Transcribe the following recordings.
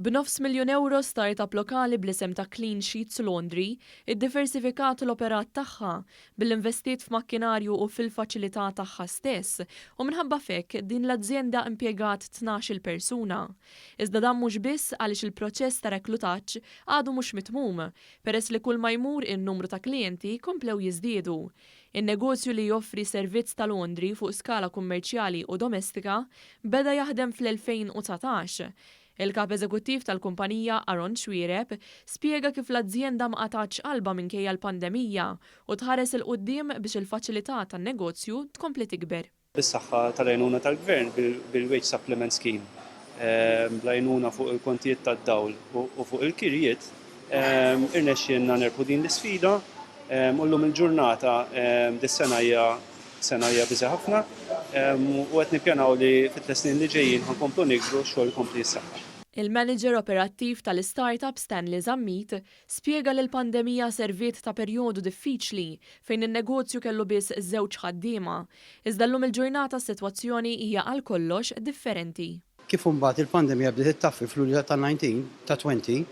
B'Nofs Miljun Ewro startup lokali bl-isem ta' Clean Sheets Laundry iddiversifikat l-operat tagħha bil-investiet f'makkinarju u fil-faċilità tagħha stess u minħabba fekk din l-azjenda impjegat tnax-il persuna. Iżda dan mhux biss għaliex il-proċess ta' reklutaġġ għadu mhux mitmum, peress li kull ma jmur in-numru ta' klijenti komplew jiżdiedu. In-negozju li joffri servizz ta' laundry fuq skala kummerċjali u domestika beda jaħdem fl-2019. Il-Kap Eżekuttiv tal-kumpanija Xuereb spjega kif l-azjenda ma qatax qalba minkejja l-pandemija u tħares il-quddiem biex il-faċilità tan-negozju tkompli tikber. Bis-saħħa tal-għajnuna tal-gvern bil-wage supplement scheme, bl-għajnuna fuq il-kontijiet tad-dawl u fuq il-kirjiet, irnexxielna nerbħu din l-isfida u llum il-ġurnata dis-sena hija biżgħa ħafna u qed nippjanaw li fit-3 snin li ġejjin ħankomplu nikbru x-xogħol jkompli jissaħħaħ. Il-manager operattiv tal-startup Stanley Zammit spjega li l-pandemija serviet ta' perjodu diffiċli fejn in-negozju kellu biss 2 ħaddiema. Iżda llum il-ġurnata s-sitwazzjoni hija għal kollox differenti. Kif imbagħad il-pandemija bdiet ittaffi fl-Lulju ta' 20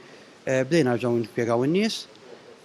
bdejna nerġgħu nispjegaw in-nies,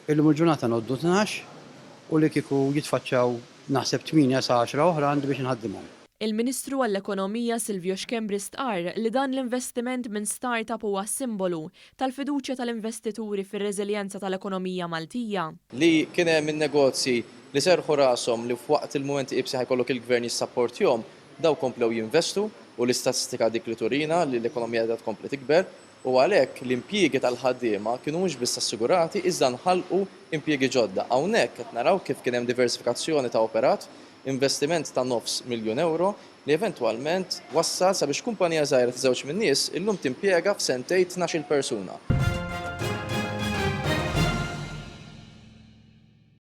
illum il-ġurnata noddu 12 u li kieku jitfaċċaw naħseb 8 sa 10 oħra għandi biex nħaddimhom. Il-Ministru għall-Ekonomija Xuereb stqarr li dan l-investiment minn startup huwa simbolu tal-fiduċja tal-investituri fir-reżiljenza tal-ekonomija Maltija. Li kien hemm in-negozji li serħu rashom li f'waqt il-mument ibsi ħajkollok il-gvern jissapportjhom daw komplew jinvestu u l-istatistika dik li turina li l-ekonomija qed tkompli tikber u għalhekk l-impjiegi tal-ħaddiema kienu mhux biss assigurati iżda nħallqu impjiegi ġodda. Hawnhekk qed naraw kif kien hemm diversifikazzjoni ta' operat, investiment ta' Nofs Miljun Ewro li eventwalment wassal sabiex kumpanija żgħira ta' żewġ min-nies illum timpjega f'sentejn 12-il persuna.